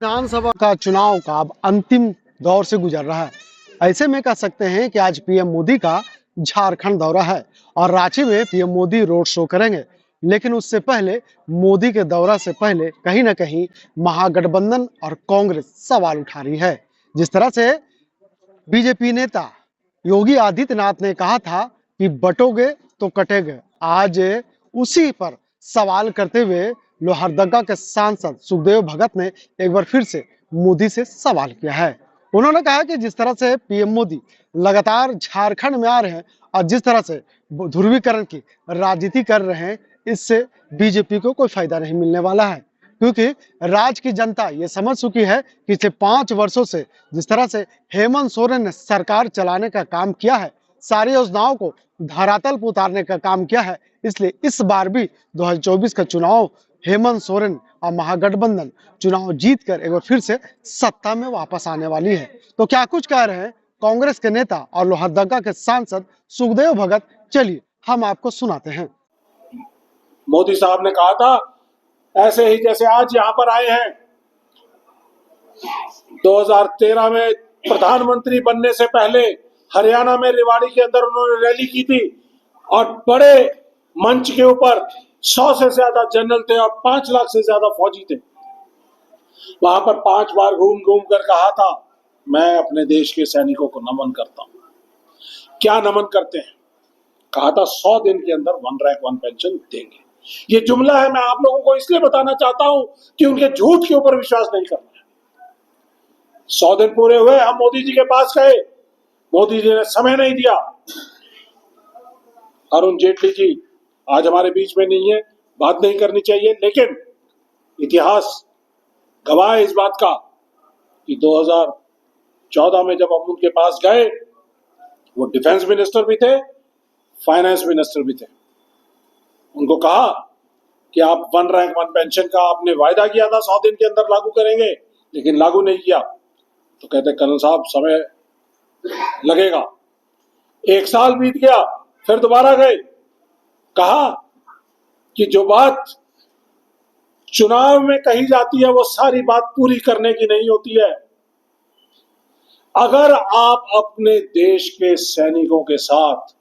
विधानसभा का चुनाव का अब अंतिम दौर से गुजर रहा है। ऐसे में कह सकते हैं कि आज पीएम मोदी का झारखंड दौरा है और रांची में पीएम मोदी रोड शो करेंगे। लेकिन उससे पहले, मोदी के दौरा से पहले कहीं ना कहीं महागठबंधन और कांग्रेस सवाल उठा रही है। जिस तरह से बीजेपी नेता योगी आदित्यनाथ ने कहा था कि बटोगे तो कटेगे, आज उसी पर सवाल करते हुए लोहरदगा के सांसद सुखदेव भगत ने एक बार फिर से मोदी से सवाल किया है। उन्होंने कहा कि जिस तरह से पीएम मोदी लगातार झारखंड में आ रहे हैं और जिस तरह से ध्रुवीकरण की राजनीति कर रहे हैं, इससे बीजेपी को कोई फायदा नहीं मिलने वाला है, क्योंकि राज्य की जनता ये समझ चुकी है कि पिछले 5 वर्षों से जिस तरह से हेमंत सोरेन ने सरकार चलाने का काम किया है, सारी योजनाओं को धरातल पर उतारने का काम किया है, इसलिए इस बार भी 2024 का चुनाव हेमंत सोरेन और महागठबंधन चुनाव जीतकर एक बार फिर से सत्ता में वापस आने वाली है। तो क्या कुछ कह रहे हैं कांग्रेस के नेता और लोहरदगा के सांसद सुखदेव भगत, चलिए हम आपको सुनाते हैं। मोदी साहब ने कहा था, ऐसे ही जैसे आज यहाँ पर आए हैं, 2013 में प्रधानमंत्री बनने से पहले हरियाणा में रेवाड़ी के अंदर उन्होंने रैली की थी और बड़े मंच के ऊपर 100 से ज्यादा जनरल थे और 5 लाख से ज्यादा फौजी थे। वहां पर 5 बार घूम घूम कर कहा था, मैं अपने देश के सैनिकों को नमन करता हूं। क्या नमन करते हैं? कहा था 100 दिन के अंदर 1 रैंक 1 पेंशन देंगे। ये जुमला है, मैं आप लोगों को इसलिए बताना चाहता हूं कि उनके झूठ के ऊपर विश्वास नहीं करना है। 100 दिन पूरे हुए, हम मोदी जी के पास गए, मोदी जी ने समय नहीं दिया। अरुण जेटली जी आज हमारे बीच में नहीं है, बात नहीं करनी चाहिए, लेकिन इतिहास गवाह है इस बात का कि 2014 में जब हम उनके पास गए, वो डिफेंस मिनिस्टर भी थे, फाइनेंस मिनिस्टर भी थे। उनको कहा कि आप 1 रैंक 1 पेंशन का आपने वायदा किया था 100 दिन के अंदर लागू करेंगे, लेकिन लागू नहीं किया। तो कहते कर्नल साहब समय लगेगा। 1 साल बीत गया, फिर दोबारा गए, कहा कि जो बात चुनाव में कही जाती है वो सारी बात पूरी करने की नहीं होती है। अगर आप अपने देश के सैनिकों के साथ,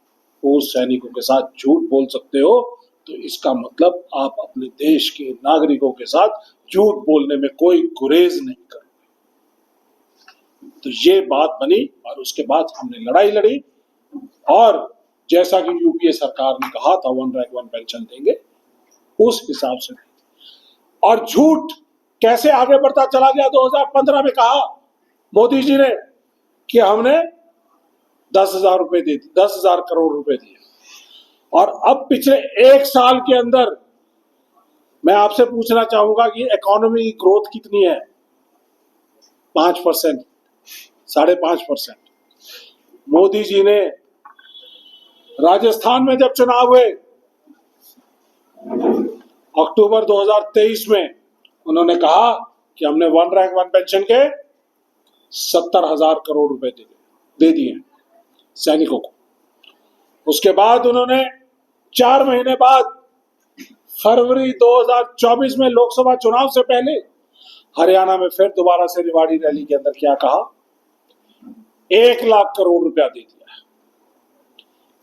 उस सैनिकों के साथ झूठ बोल सकते हो, तो इसका मतलब आप अपने देश के नागरिकों के साथ झूठ बोलने में कोई गुरेज नहीं करोगे। तो ये बात बनी और उसके बाद हमने लड़ाई लड़ी और जैसा कि यूपीए सरकार ने कहा था 1 रैंक 1 पेंशन देंगे, उस हिसाब से। और झूठ कैसे आगे बढ़ता चला गया। 2015 में कहा मोदी जी ने कि हमने 10,000 रुपए दे दिए, 10,000 करोड़ रुपए दिए, और अब पिछले 1 साल के अंदर मैं आपसे पूछना चाहूंगा कि इकोनॉमी ग्रोथ कितनी है? 5%, 5.5%। मोदी जी ने राजस्थान में जब चुनाव हुए अक्टूबर 2023 में, उन्होंने कहा कि हमने 1 रैंक 1 पेंशन के 70,000 करोड़ रुपए दे दिए सैनिकों को। उसके बाद उन्होंने 4 महीने बाद फरवरी 2024 में लोकसभा चुनाव से पहले हरियाणा में फिर दोबारा से रेवाड़ी रैली के अंदर क्या कहा? 1 लाख करोड़ रुपया दे दिया।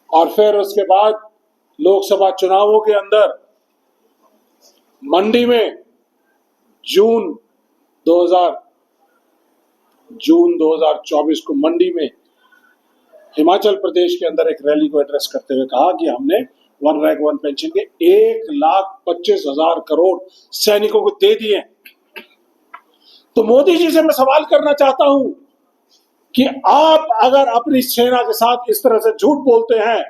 और फिर उसके बाद लोकसभा चुनावों के अंदर मंडी में जून 2024 को मंडी में हिमाचल प्रदेश के अंदर एक रैली को एड्रेस करते हुए कहा कि हमने 1 रैंक 1 पेंशन के 1,25,000 करोड़ सैनिकों को दे दिए। तो मोदी जी से मैं सवाल करना चाहता हूं कि आप अगर अपनी सेना के साथ इस तरह से झूठ बोलते हैं,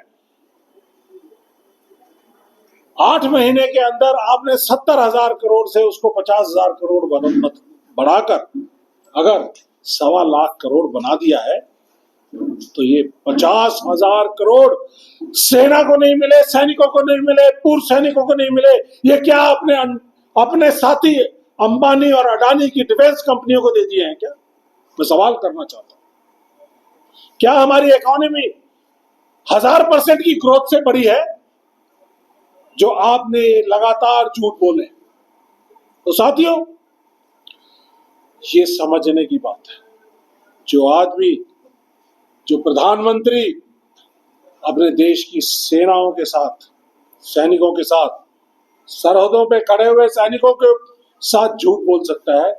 8 महीने के अंदर आपने 70,000 करोड़ से उसको 50,000 करोड़ बढ़ाकर अगर 1.25 लाख करोड़ बना दिया है, तो ये 50,000 करोड़ सेना को नहीं मिले, सैनिकों को नहीं मिले, पूर्व सैनिकों को नहीं मिले, ये क्या अपने साथी अंबानी और अडानी की डिफेंस कंपनियों को दे दिए हैं क्या? मैं सवाल करना चाहता हूं। क्या हमारी इकोनॉमी 1000% की ग्रोथ से बढ़ी है जो आपने लगातार झूठ बोले? तो साथियों, ये समझने की बात है। जो आदमी, जो प्रधानमंत्री अपने देश की सेनाओं के साथ, सैनिकों के साथ, सरहदों पे खड़े हुए सैनिकों के साथ झूठ बोल सकता है,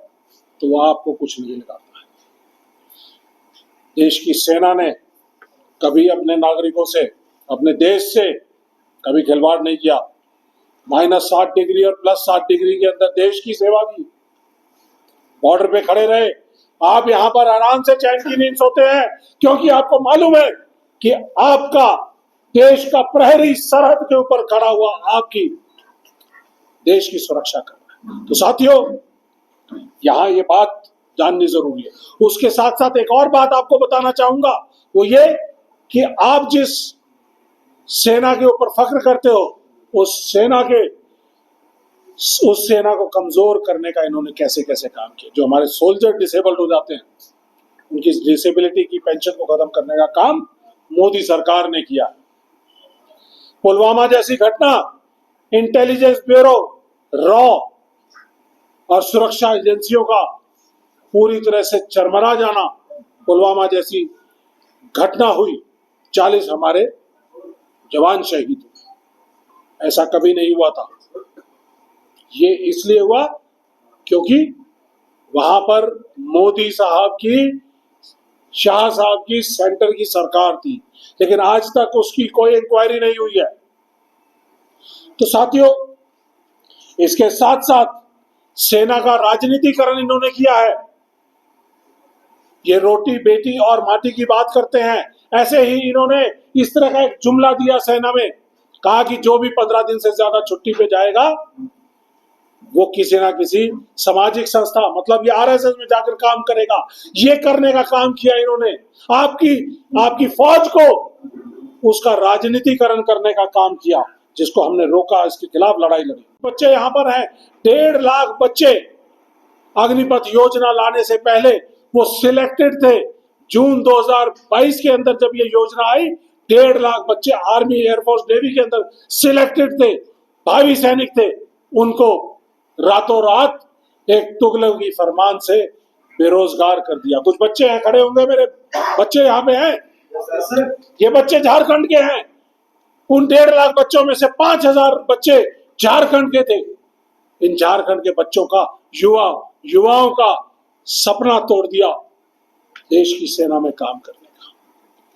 तो वह आपको कुछ नहीं लगाता है। देश की सेना ने कभी अपने नागरिकों से, अपने देश से कभी खिलवाड़ नहीं किया। -60 डिग्री और +60 डिग्री के अंदर देश की सेवा की, बॉर्डर पे खड़े रहे। आप यहाँ पर आराम से चैन की नींद सोते हैं, क्योंकि आपको मालूम है कि आपका देश का प्रहरी सरहद के ऊपर खड़ा हुआ आपकी देश की सुरक्षा कर रहा है। तो साथियों, यहाँ ये बात जाननी जरूरी है। उसके साथ साथ एक और बात आपको बताना चाहूंगा, वो ये कि आप जिस सेना के ऊपर फख्र करते हो, उस सेना को कमजोर करने का इन्होंने कैसे कैसे काम किया। जो हमारे सोल्जर डिसेबल्ड हो जाते हैं, उनकी डिसेबिलिटी की पेंशन को खत्म करने का काम मोदी सरकार ने किया। पुलवामा जैसी घटना, इंटेलिजेंस ब्यूरो, रॉ और सुरक्षा एजेंसियों का पूरी तरह से चरमरा जाना, पुलवामा जैसी घटना हुई, 40 हमारे जवान शहीद हुए। ऐसा कभी नहीं हुआ था। ये इसलिए हुआ क्योंकि वहां पर मोदी साहब की, शाह साहब की सेंटर की सरकार थी, लेकिन आज तक उसकी कोई इंक्वायरी नहीं हुई है। तो साथियों, इसके साथ साथ सेना का राजनीतिकरण इन्होंने किया है। ये रोटी बेटी और माटी की बात करते हैं, ऐसे ही इन्होंने इस तरह का एक जुमला दिया सेना में, कहा कि जो भी 15 दिन से ज्यादा छुट्टी पे जाएगा वो किसी ना किसी सामाजिक संस्था, मतलब ये आरएसएस में जाकर काम करेगा। ये करने का काम किया इन्होंने। आपकी फौज को उसका राजनीतिकरण करने का काम किया, जिसको हमने रोका, इसके खिलाफ लड़ाई लड़ी। बच्चे यहाँ पर हैं, 1.5 लाख बच्चे अग्निपथ योजना लाने से पहले वो सिलेक्टेड थे। जून 2022 के अंदर जब ये योजना आई, 1.5 लाख बच्चे आर्मी, एयरफोर्स, नेवी के अंदर सिलेक्टेड थे, भावी सैनिक थे। उनको रातों रात एक तुगलकी फरमान से बेरोजगार कर दिया। कुछ बच्चे हैं, खड़े होंगे, मेरे बच्चे यहाँ पे हैं, ये बच्चे झारखंड के हैं। उन 1.5 लाख बच्चों में से 5,000 बच्चे झारखंड के थे। इन झारखंड के बच्चों का, युवाओं का सपना तोड़ दिया देश की सेना में काम करने का।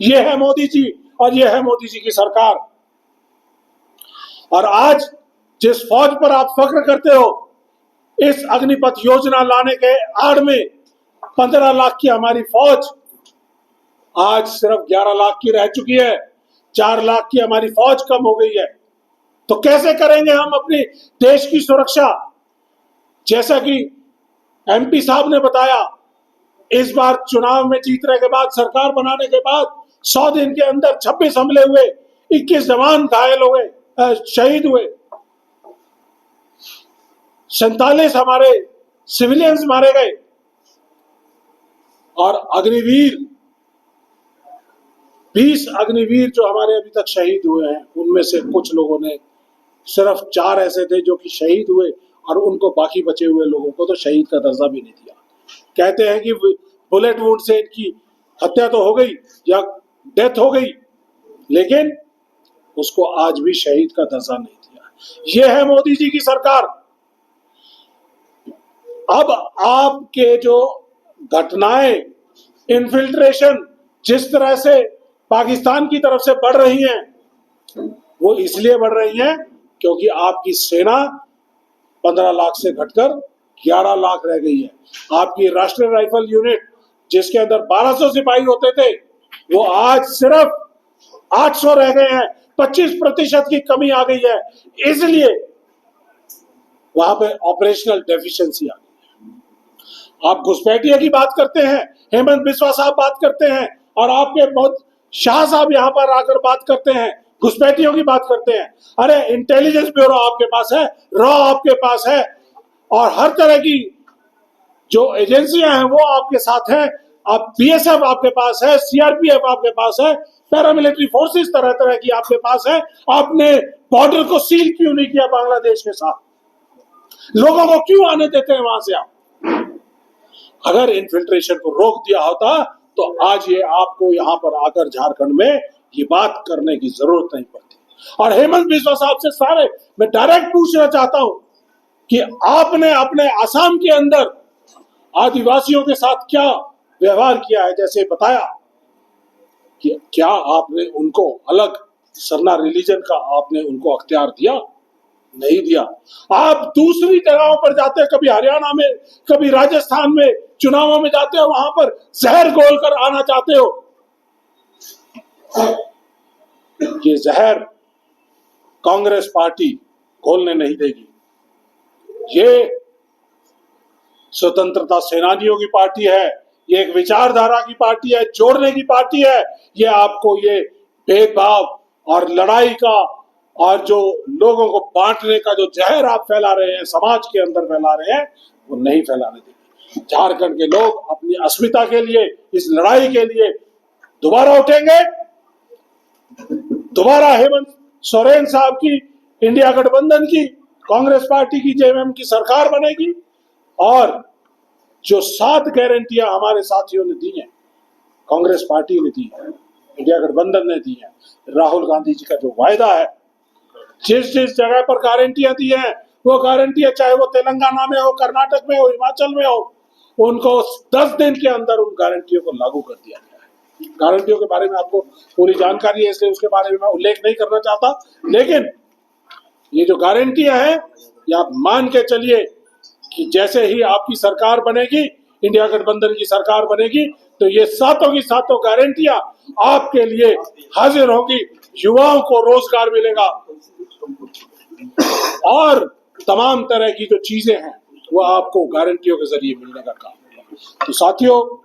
ये है मोदी जी, और ये है मोदी जी की सरकार। और आज जिस फौज पर आप फख्र करते हो, इस अग्निपथ योजना लाने के आड़ में 15 लाख की हमारी फौज आज सिर्फ 11 लाख की रह चुकी है। 4 लाख की हमारी फौज कम हो गई है। तो कैसे करेंगे हम अपनी देश की सुरक्षा? जैसा कि एमपी साहब ने बताया, इस बार चुनाव में जीतने के बाद, सरकार बनाने के बाद 100 दिन के अंदर 26 हमले हुए, 21 जवान घायल हो गए, शहीद हुए, 47 हमारे सिविलियंस मारे गए। और अग्निवीर, 20 अग्निवीर जो हमारे अभी तक शहीद हुए हैं, उनमें से कुछ लोगों ने, सिर्फ 4 ऐसे थे जो कि शहीद हुए, और उनको बाकी बचे हुए लोगों को तो शहीद का दर्जा भी नहीं दिया। कहते हैं कि बुलेट वुंड से इनकी हत्या तो हो गई या डेथ हो गई, लेकिन उसको आज भी शहीद का दर्जा नहीं दिया। यह है मोदी जी की सरकार। अब आपके जो घटनाएं, इन्फिल्ट्रेशन जिस तरह से पाकिस्तान की तरफ से बढ़ रही हैं, वो इसलिए बढ़ रही हैं क्योंकि आपकी सेना 15 लाख से घटकर 11 लाख रह गई है। आपकी राष्ट्रीय राइफल यूनिट, जिसके अंदर 1200 सिपाही होते थे, वो आज सिर्फ 800 रह गए हैं। 25% की कमी आ गई है। इसलिए वहां पे ऑपरेशनल डेफिशिएंसी आ गई है। आप घुसपैठिया की बात करते हैं, हेमंत बिस्वा साहब बात करते हैं, और आपके बहुत शाह साहब यहाँ पर आकर बात करते हैं, घुसपैठियों की बात करते हैं। अरे इंटेलिजेंस ब्यूरो आपके पास है, रॉ आपके पास है, और हर तरह की जो एजेंसियां हैं वो आपके साथ हैं। आप बीएसएफ आपके पास है, सीआरपीएफ आपके पास है, पैरामिलिट्री फोर्सेस तरह तरह की आपके पास है। आपने बॉर्डर को सील क्यों नहीं किया बांग्लादेश के साथ? लोगों को क्यों आने देते हैं वहां से आप? अगर इन्फिल्ट्रेशन को रोक दिया होता तो आज ये आपको यहाँ पर आकर झारखंड में ये बात करने की जरूरत नहीं पड़ती। और हेमंत बिस्वा साहब से सारे मैं डायरेक्ट पूछना चाहता हूं कि आपने अपने असम के अंदर आदिवासियों के साथ क्या व्यवहार किया है। जैसे बताया कि क्या आपने उनको अलग सरना रिलीजन का आपने उनको अख्तियार दिया? नहीं दिया। आप दूसरी जगहों पर जाते हैं, कभी हरियाणा में, कभी राजस्थान में चुनावों में जाते हो, वहां पर जहर घोल कर आना चाहते हो। ये जहर कांग्रेस पार्टी घोलने नहीं देगी। ये स्वतंत्रता सेनानियों की पार्टी है, ये एक विचारधारा की पार्टी है, जोड़ने की पार्टी है। ये आपको ये भेदभाव और लड़ाई का और जो लोगों को बांटने का जो जहर आप फैला रहे हैं, समाज के अंदर फैला रहे हैं, वो नहीं फैलाने देंगे। झारखंड के लोग अपनी अस्मिता के लिए, इस लड़ाई के लिए दोबारा उठेंगे। दोबारा हेमंत सोरेन साहब की, इंडिया गठबंधन की, कांग्रेस पार्टी की, जेएमएम की सरकार बनेगी। और जो 7 गारंटियां हमारे साथियों ने दी हैं, कांग्रेस पार्टी ने दी है, इंडिया गठबंधन ने दी है, राहुल गांधी जी का जो वायदा है, जिस जिस जगह पर गारंटियां दी हैं, वो गारंटियां चाहे वो तेलंगाना में हो, कर्नाटक में हो, हिमाचल में हो, उनको 10 दिन के अंदर उन गारंटियों को लागू कर दिया गया है। गारंटियों के बारे में आपको पूरी जानकारी है, इसलिए उसके बारे में मैं उल्लेख नहीं करना चाहता। लेकिन ये जो गारंटियां हैं, ये आप मान के चलिए कि जैसे ही आपकी सरकार बनेगी, इंडिया गठबंधन की सरकार बनेगी, तो ये सातों की सातों गारंटियां आपके लिए हाजिर होंगी। युवाओं को रोजगार मिलेगा और तमाम तरह की जो चीजें हैं वो आपको गारंटियों के जरिए मिलने का काम होगा। तो साथियों,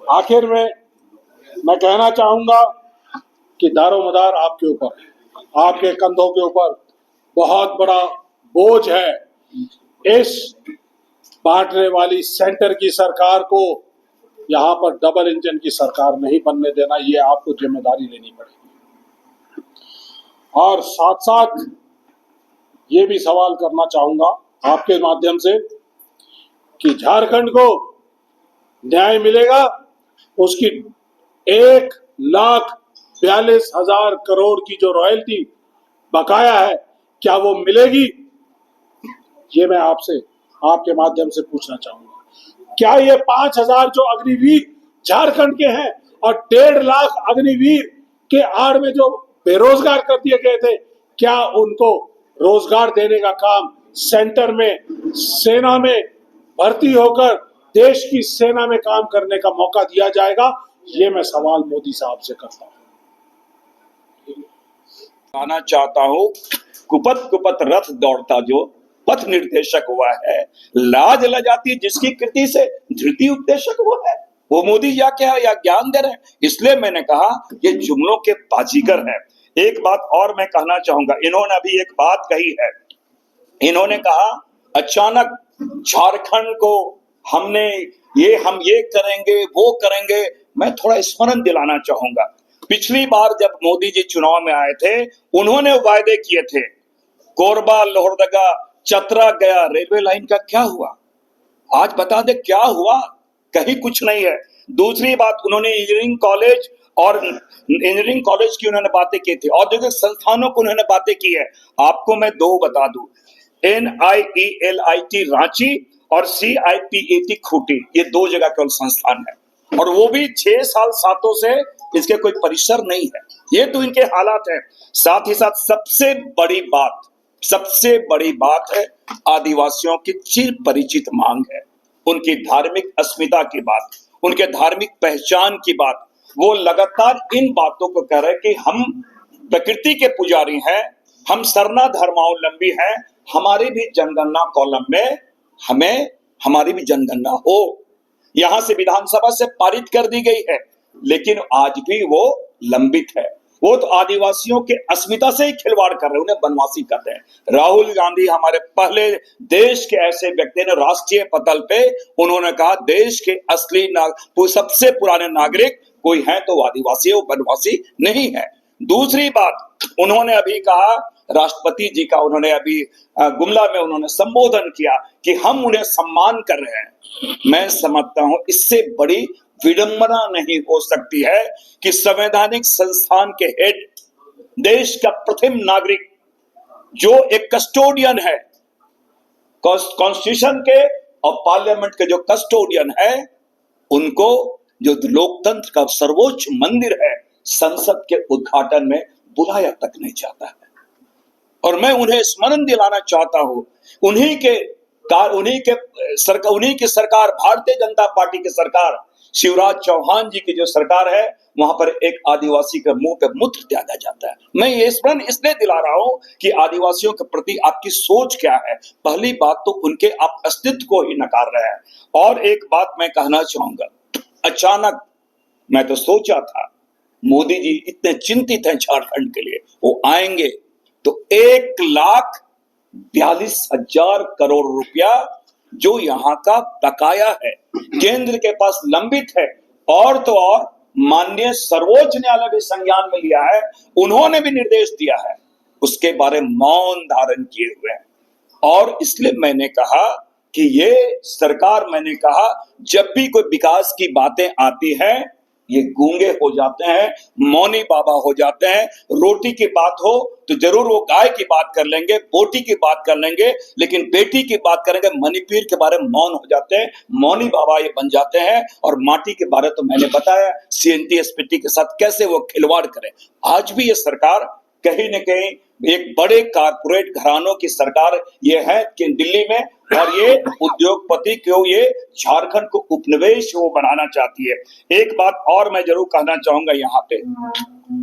आखिर में मैं कहना चाहूंगा कि दारोमदार आपके ऊपर है, आपके कंधों के ऊपर बहुत बड़ा बोझ है। इस बांटने वाली सेंटर की सरकार को यहाँ पर डबल इंजन की सरकार नहीं बनने देना, ये आपको जिम्मेदारी लेनी पड़ेगी। और साथ साथ ये भी सवाल करना चाहूंगा आपके माध्यम से कि झारखंड को न्याय मिलेगा, उसकी 1,42,000 करोड़ की जो रॉयल्टी बकाया है, क्या वो मिलेगी? ये मैं आपसे आपके माध्यम से पूछना चाहूंगा। क्या ये 5,000 जो अग्निवीर झारखंड के हैं और 1.5 लाख अग्निवीर के आड़ में जो बेरोजगार कर दिए गए थे, क्या उनको रोजगार देने का काम सेंटर में, सेना में भर्ती होकर देश की सेना में काम करने का मौका दिया जाएगा? ये मैं सवाल मोदी साहब से करता हूं। आना चाहता हूं, कुपत कुपत रथ दौड़ता जो पथ निर्देशक हुआ है, लाज लजाती जिसकी कृति से धृति उपदेशक हुआ है, वो मोदी या क्या या ज्ञान दे रहे हैं। इसलिए मैंने कहा ये जुमलों के बाजीगर हैं। एक बात और मैं कहना चाहूंगा, इन्होंने अभी एक बात कही है, इन्होंने कहा अचानक झारखंड को हम ये करेंगे वो करेंगे। मैं थोड़ा स्मरण दिलाना चाहूंगा, पिछली बार जब मोदी जी चुनाव में आए थे, उन्होंने वायदे किए थे, कोरबा, लोहरदगा, चतरा गया रेलवे लाइन का क्या हुआ? आज बता दे क्या हुआ? कहीं कुछ नहीं है। दूसरी बात, उन्होंने इंजीनियरिंग कॉलेज की उन्होंने बातें की थी, औद्योगिक संस्थानों को उन्होंने बातें की है। आपको मैं 2 बता दूं, NIELIT रांची और CIPET खूंटी, ये 2 जगह केवल संस्थान है, और वो भी 6 साल सातों से इसके कोई परिसर नहीं है। ये तो इनके हालात हैं। साथ ही साथ सबसे बड़ी बात है आदिवासियों की चिर परिचित मांग है, उनकी धार्मिक अस्मिता की बात, उनके धार्मिक पहचान की बात। वो लगातार इन बातों को कह रहे हैं कि हम प्रकृति के पुजारी हैं, हम सरना धर्मावलंबी हैं, हमारी भी जनगणना कॉलम में हमारी भी जनगणना हो। यहां से विधानसभा से पारित कर दी गई है, लेकिन आज भी वो लंबित है। वो तो आदिवासियों के अस्मिता से ही खिलवाड़ कर रहे हैं, उन्हें बनवासी करते हैं। राहुल गांधी हमारे पहले देश के ऐसे व्यक्ति ने राष्ट्रीय पटल पे उन्होंने कहा देश के असली सबसे पुराने नागरिक कोई है तो आदिवासी, वो बनवासी नहीं है। दूसरी बात, उन्होंने अभी कहा राष्ट्रपति जी का उन्होंने अभी गुमला में उन्होंने संबोधन किया कि हम उन्हें सम्मान कर रहे हैं। मैं समझता हूं इससे बड़ी विडंबना नहीं हो सकती है कि संवैधानिक संस्थान के हेड, देश का प्रथम नागरिक, जो एक कस्टोडियन है, कॉन्स्टिट्यूशन के और पार्लियामेंट के जो कस्टोडियन है, उनको जो लोकतंत्र का सर्वोच्च मंदिर है, संसद के उद्घाटन में बुलाया तक नहीं जाता है। और मैं उन्हें स्मरण दिलाना चाहता हूं, उन्हीं की सरकार, भारतीय जनता पार्टी की सरकार, शिवराज चौहान जी की जो सरकार है, वहां पर एक आदिवासी के मुंह पे मूत्र त्यागा जाता है। मैं ये स्मरण इसलिए दिला रहा हूं कि आदिवासियों के प्रति आपकी सोच क्या है। पहली बात तो उनके आप अस्तित्व को ही नकार रहे हैं। और एक बात मैं कहना चाहूंगा, अचानक मैं तो सोचा था मोदी जी इतने चिंतित हैं झारखंड के लिए, वो आएंगे तो 1,42,000 करोड़ रुपया जो यहाँ का बकाया है, केंद्र के पास लंबित है, और तो और माननीय सर्वोच्च न्यायालय भी संज्ञान में लिया है, उन्होंने भी निर्देश दिया है, उसके बारे में मौन धारण किए हुए हैं। और इसलिए मैंने कहा कि ये सरकार, मैंने कहा जब भी कोई विकास की बातें आती हैं, ये गूंगे हो जाते हैं, मौनी बाबा हो जाते हैं। रोटी की बात हो तो जरूर वो गाय की बात कर लेंगे, बोटी की बात कर लेंगे, लेकिन बेटी की बात करेंगे, मणिपुर के बारे में मौन हो जाते हैं, मौनी बाबा ये बन जाते हैं। और माटी के बारे तो मैंने बताया, CNT SPT के साथ कैसे वो खिलवाड़ करें। आज भी ये सरकार कहीं न कहीं एक बड़े कारपोरेट घरानों की सरकार ये है कि दिल्ली में, और ये उद्योगपति क्यों ये झारखंड को उपनिवेश वो बनाना चाहती है। एक बात और मैं जरूर कहना चाहूंगा यहाँ पे,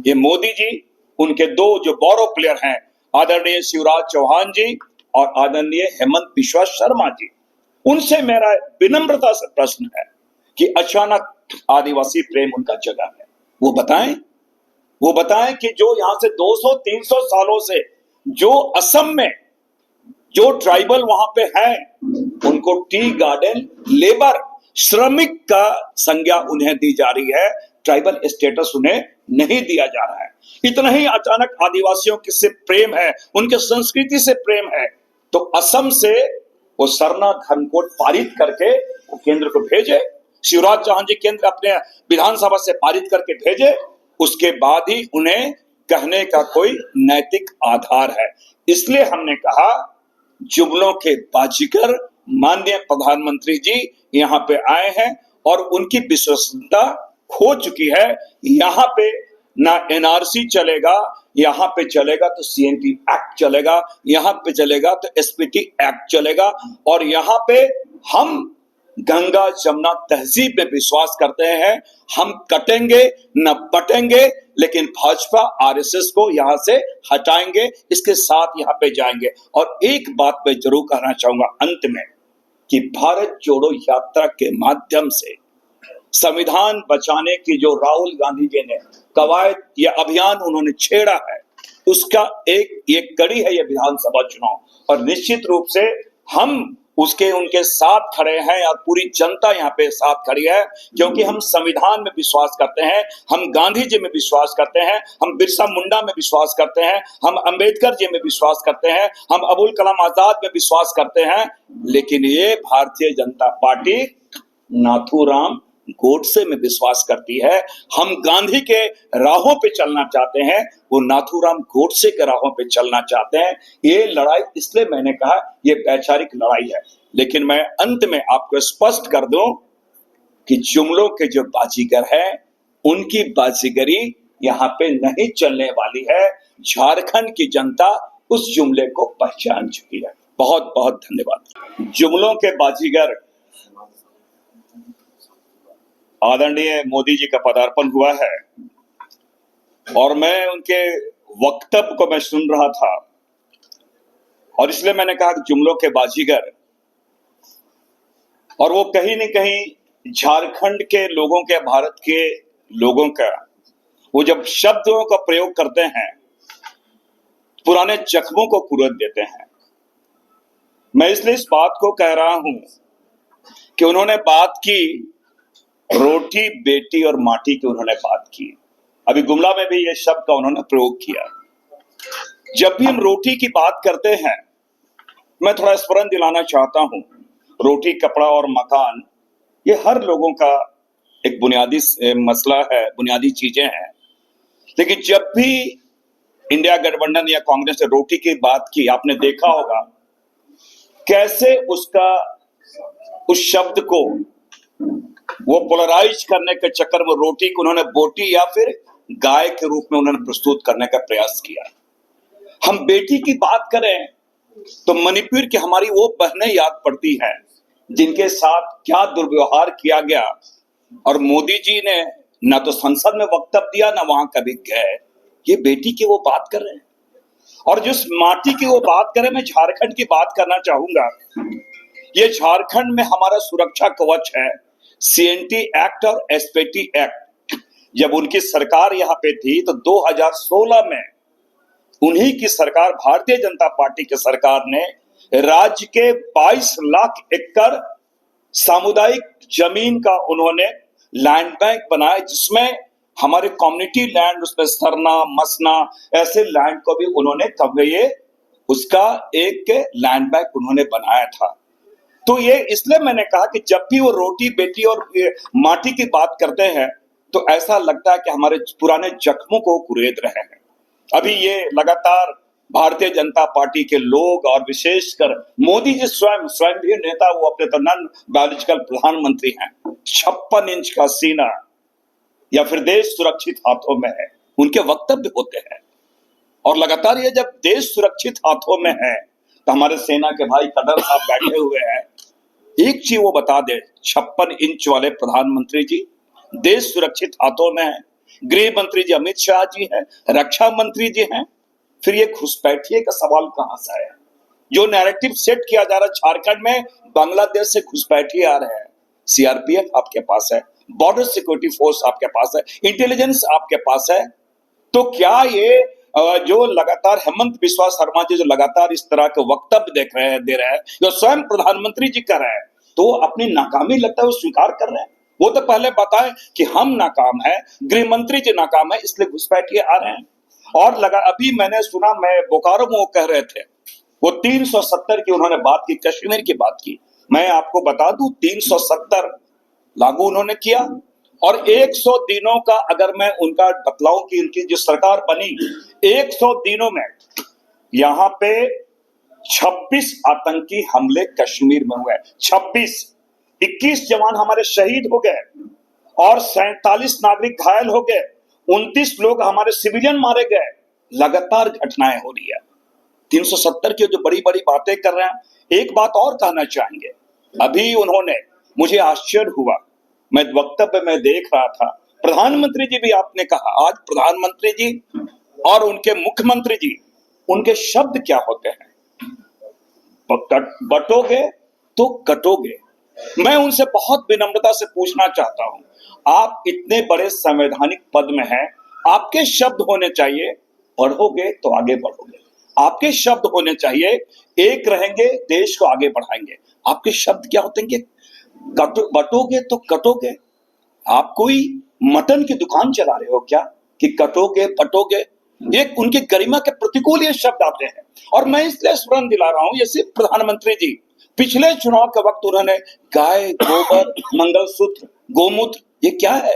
ये मोदी जी, उनके दो जो बॉरो प्लेयर हैं, आदरणीय शिवराज चौहान जी और आदरणीय हेमंत बिश्वा शर्मा जी, उनसे मेरा विनम्रता से प्रश्न है कि अचानक आदिवासी प्रेम उनका जगह है, वो बताएं कि जो यहां से 200-300 सालों से जो असम में जो ट्राइबल वहां पे हैं, उनको टी गार्डन लेबर, श्रमिक का संज्ञा उन्हें दी जा रही है, ट्राइबल स्टेटस उन्हें नहीं दिया जा रहा है। इतना ही अचानक आदिवासियों के से प्रेम है, उनके संस्कृति से प्रेम है, तो असम से वो सरना धर्म कोड पारित करके वो केंद्र को भेजे, शिवराज चौहान जी केंद्र अपने विधानसभा से पारित करके भेजे, उसके बाद ही उन्हें कहने का कोई नैतिक आधार है। इसलिए हमने कहा जुमलों के बाजीगर माननीय प्रधानमंत्री जी यहाँ पे आए हैं और उनकी विश्वसनीयता खो चुकी है। यहाँ पे ना NRC चलेगा, यहाँ पे चलेगा तो CNT एक्ट चलेगा, यहाँ पे चलेगा तो SPT एक्ट चलेगा, और यहाँ पे हम गंगा जमुना तहजीब में विश्वास करते हैं। हम कटेंगे न बटेंगे, लेकिन भाजपा RSS को यहां से हटाएंगे, इसके साथ यहां पे जाएंगे। और एक बात मैं जरूर कहना चाहूंगा अंत में कि भारत जोड़ो यात्रा के माध्यम से संविधान बचाने की जो राहुल गांधी जी ने कवायद या अभियान उन्होंने छेड़ा है, उसका एक कड़ी है ये विधानसभा चुनाव, और निश्चित रूप से हम उनके साथ खड़े हैं और पूरी जनता यहाँ पे साथ खड़ी है, क्योंकि हम संविधान में विश्वास करते हैं, हम गांधी जी में विश्वास करते हैं, हम बिरसा मुंडा में विश्वास करते हैं, हम अंबेडकर जी में विश्वास करते हैं, हम अबुल कलाम आजाद में विश्वास करते हैं। लेकिन ये भारतीय जनता पार्टी नाथूराम गोडसे में विश्वास करती है। हम गांधी के राहों पे चलना चाहते हैं, वो नाथूराम गोडसे के राहों पे चलना चाहते हैं। ये लड़ाई, इसलिए मैंने कहा ये वैचारिक लड़ाई है। लेकिन मैं अंत में आपको स्पष्ट कर दूं कि जुमलों के जो बाजीगर है, उनकी बाजीगरी यहाँ पे नहीं चलने वाली है। झारखंड की जनता उस जुमले को पहचान चुकी है। बहुत बहुत धन्यवाद। जुमलों के बाजीगर आदरणीय मोदी जी का पदार्पण हुआ है, और मैं उनके वक्तव्य को मैं सुन रहा था, और इसलिए मैंने कहा कि जुमलों के बाजीगर, और वो कहीं न कहीं झारखंड के लोगों के, भारत के लोगों का, वो जब शब्दों का प्रयोग करते हैं, पुराने जख्मों को कुरद देते हैं। मैं इसलिए इस बात को कह रहा हूं कि उन्होंने बात की रोटी, बेटी और माटी की, उन्होंने बात की। अभी गुमला में भी ये शब्द का उन्होंने प्रयोग किया। जब भी हम रोटी की बात करते हैं, मैं थोड़ा स्मरण दिलाना चाहता हूं, रोटी, कपड़ा और मकान ये हर लोगों का एक बुनियादी मसला है, बुनियादी चीजें हैं। लेकिन जब भी इंडिया गठबंधन या कांग्रेस ने रोटी की बात की, आपने देखा होगा कैसे उस शब्द को वो पोलराइज करने के चक्कर में रोटी को उन्होंने बोटी या फिर गाय के रूप में उन्होंने प्रस्तुत करने का प्रयास किया। हम बेटी की बात करें तो मणिपुर की हमारी वो बहनें याद पड़ती हैं जिनके साथ क्या दुर्व्यवहार किया गया, और मोदी जी ने ना तो संसद में वक्तव्य दिया, ना वहां कभी गए। ये बेटी की वो बात कर रहे हैं। और जिस माटी की वो बात करें, मैं झारखंड की बात करना चाहूंगा। ये झारखंड में हमारा सुरक्षा कवच है, सीएनटी एक्ट और एसपीटी एक्ट। जब उनकी सरकार यहाँ पे थी तो 2016 में उन्हीं की सरकार, भारतीय जनता पार्टी की सरकार ने राज्य के 22 लाख एकड़ सामुदायिक जमीन का उन्होंने लैंड बैंक बनाया, जिसमें हमारे कम्युनिटी लैंड, उसमें सरना, मसना, ऐसे लैंड को भी उन्होंने कब्जे, उसका एक लैंड बैंक उन्होंने बनाया था। तो ये इसलिए मैंने कहा कि जब भी वो रोटी, बेटी और माटी की बात करते हैं तो ऐसा लगता है कि हमारे पुराने जख्मों को कुरेद रहे हैं। अभी ये लगातार भारतीय जनता पार्टी के लोग और विशेषकर मोदी जी स्वयं भी नेता, वो अपने तो नॉन बायोलॉजिकल प्रधानमंत्री हैं, 56 इंच का सीना या फिर देश सुरक्षित हाथों में है, उनके वक्तव्य होते हैं। और लगातार ये जब देश सुरक्षित हाथों में है तो हमारे सेना के भाई कदर साहब बैठे हुए हैं, एक चीज वो बता दे, 56 इंच वाले प्रधानमंत्री जी देश सुरक्षित हाथों में है, गृह मंत्री जी अमित शाह जी हैं, रक्षा मंत्री जी हैं, फिर ये घुसपैठिए का सवाल कहां से आया? जो नैरेटिव सेट किया जा रहा है, झारखंड में बांग्लादेश से घुसपैठिए आ रहे हैं, सीआरपीएफ आपके पास है, बॉर्डर सिक्योरिटी फोर्स आपके पास है, इंटेलिजेंस आपके पास है, तो क्या ये जो लगातार हेमंत बिस्वा शर्मा जी जो लगातार इस तरह के वक्तव्य दे रहे हैं, जो स्वयं प्रधानमंत्री जी कर रहे हैं, तो अपनी नाकामी लगता है वो स्वीकार कर रहे हैं। वो तो पहले बताएं कि हम नाकाम है, गृह मंत्री जी नाकाम है, इसलिए घुसपैठिए आ रहे हैं। और अभी मैंने सुना, मैं बोकारो में वो कह रहे थे, वो 370 की उन्होंने बात की, कश्मीर की बात की। मैं आपको बता दूं 370 लागू उन्होंने किया, और 100 दिनों का अगर मैं उनका बतलाऊं कि उनकी जो सरकार बनी 100 दिनों में यहां पे 26 आतंकी हमले कश्मीर में हुए, 26, 21 जवान हमारे शहीद हो गए और 47 नागरिक घायल हो गए, 29 लोग हमारे सिविलियन मारे गए। लगातार घटनाएं हो रही है। 370 की जो बड़ी बड़ी बातें कर रहे हैं। एक बात और कहना चाहेंगे, अभी उन्होंने, मुझे आश्चर्य हुआ, मैं वक्तव्य में देख रहा था, प्रधानमंत्री जी भी आपने कहा, आज प्रधानमंत्री जी और उनके मुख्यमंत्री जी, उनके शब्द क्या होते हैं? बटोगे तो कटोगे। मैं उनसे बहुत विनम्रता से पूछना चाहता हूं, आप इतने बड़े संवैधानिक पद में हैं, आपके शब्द होने चाहिए, बढ़ोगे तो आगे बढ़ोगे, आपके शब्द होने चाहिए, एक रहेंगे, देश को आगे बढ़ाएंगे। आपके शब्द क्या होते हैं? बटोगे तो कटोगे। आप कोई मटन की दुकान चला रहे हो क्या कि कटोगे पटोगे? ये उनकी गरिमा के प्रतिकूल ये शब्द आते हैं। और मैं इसलिए स्मरण दिला रहा हूं, ये सिर्फ प्रधानमंत्री जी, पिछले चुनाव के वक्त उन्होंने गाय, गोबर, मंगलसूत्र, गोमूत्र, ये क्या है?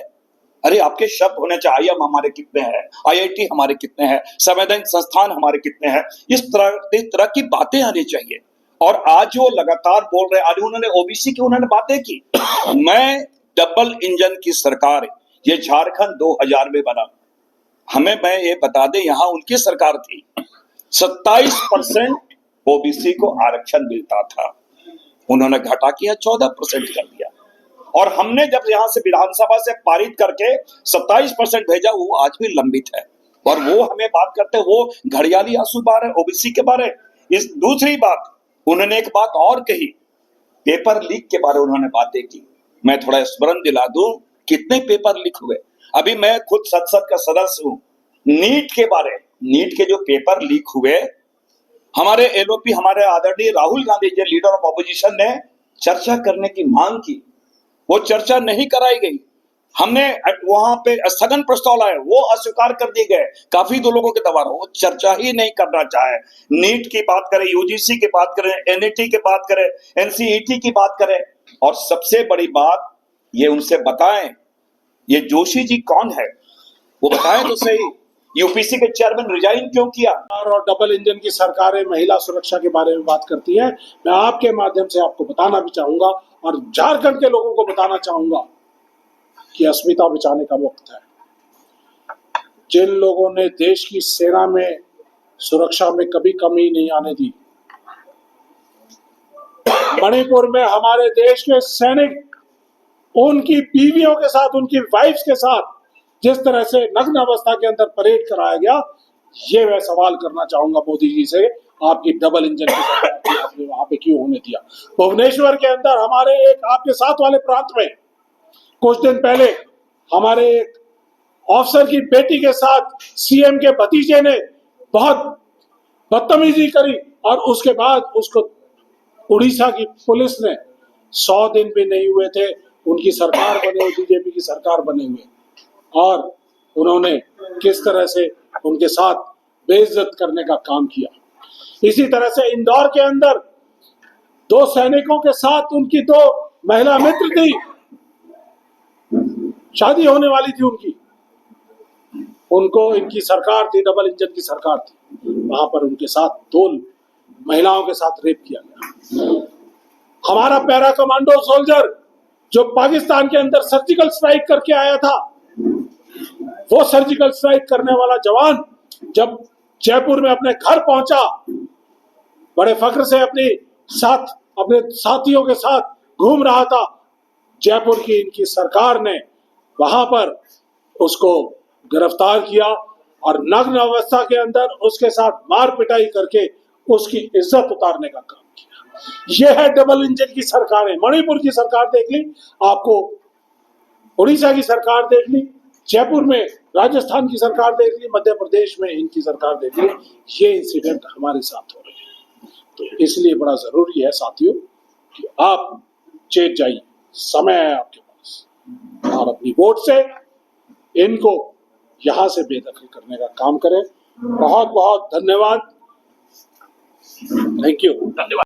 अरे आपके शब्द होने चाहिए, हम हमारे कितने हैं, आईआईटी हमारे कितने हैं, संवैधानिक संस्थान हमारे कितने हैं, इस तरह की बातें आनी चाहिए। और आज वो लगातार बोल रहे हैं, आज उन्होंने ओबीसी की उन्होंने बातें की। मैं डबल इंजन की सरकार, ये झारखंड 2000 में बना, मैं ये बता दें, यहां उनकी सरकार थी, 27% ओबीसी को आरक्षण मिलता था, उन्होंने घटा किया 14% कर दिया। और हमने जब यहां से विधानसभा से पारित करके 27% भेजा, वो आज भी लंबित है। और वो हमें बात करते, वो घड़ियाली आंसू बहा रहे ओबीसी के बारे। इस दूसरी बात, उन्होंने एक बात और कही, पेपर लीक के बारे उन्होंने बातें की। मैं थोड़ा स्मरण दिला दूं, कितने पेपर लीक हुए। अभी मैं खुद संसद का सदस्य हूं, नीट के बारे, नीट के जो पेपर लीक हुए, हमारे एलओपी, हमारे आदरणीय Rahul Gandhi ji, leader of opposition, ने चर्चा करने की मांग की, वो चर्चा नहीं कराई गई। हमने वहां पे स्थगन प्रस्ताव लाए, वो अस्वीकार कर दिए गए काफी दो लोगों के द्वारा, वो चर्चा ही नहीं करना चाहे। नीट की बात करें, यूजीसी की बात करें, एनईटी की बात करें, एनसीईटी की बात करें, और सबसे बड़ी बात ये उनसे बताएं ये जोशी जी कौन है, वो बताएं तो सही। यूपीसी के चेयरमैन रिजाइन क्यों किया? और डबल इंजन की सरकारें महिला सुरक्षा के बारे में बात करती हैं। मैं आपके माध्यम से आपको बताना भी चाहूंगा और झारखंड के लोगों को बताना चाहूंगा कि अस्मिता बचाने का वक्त है। जिन लोगों ने देश की सेना में सुरक्षा में कभी कमी नहीं आने दी, मणिपुर में हमारे देश के सैनिक उनकी बीवियों के साथ, उनकी वाइफ्स के साथ जिस तरह से नग्न अवस्था के अंदर परेड कराया गया, ये मैं सवाल करना चाहूंगा मोदी जी से, आपकी डबल इंजन की सरकार आपने वहां पे क्यों होने दिया? भुवनेश्वर के अंदर हमारे एक आपके साथ वाले प्रांत में कुछ दिन पहले हमारे एक ऑफिसर की बेटी के साथ सीएम के भतीजे ने बहुत बदतमीजी करी और उसके बाद उसको उड़ीसा की पुलिस ने 100 दिन भी नहीं हुए थे उनकी सरकार बने हुए, बीजेपी की सरकार बने हुए, और उन्होंने किस तरह से उनके साथ बेइज्जत करने का काम किया। इसी तरह से इंदौर के अंदर 2 सैनिकों के साथ उनकी 2 महिला मित्र थी, शादी होने वाली थी उनकी, उनको इनकी सरकार थी, डबल इंजन की सरकार थी, वहां पर उनके साथ 2 महिलाओं के साथ रेप किया गया। हमारा पैरा कमांडो सोल्जर जो पाकिस्तान के अंदर सर्जिकल स्ट्राइक करके आया था, वो सर्जिकल स्ट्राइक करने वाला जवान जब जयपुर में अपने घर पहुंचा, बड़े फख्र से अपने साथियों के साथ घूम रहा था, जयपुर की इनकी सरकार ने वहां पर उसको गिरफ्तार किया और नग्न अवस्था के अंदर उसके साथ मार पिटाई करके उसकी इज्जत उतारने का काम किया। यह है डबल इंजन की सरकारें। मणिपुर की सरकार देख ली, आपको उड़ीसा की सरकार देख ली, जयपुर में राजस्थान की सरकार देख ली, मध्य प्रदेश में इनकी सरकार देख ली, ये इंसिडेंट हमारे साथ हो रहे हैं। तो इसलिए बड़ा जरूरी है साथियों कि आप चेत जाइए, समय है आपके पास, और अपनी वोट से इनको यहां से बेदखल करने का काम करें। बहुत बहुत धन्यवाद। Thank you. धन्यवाद।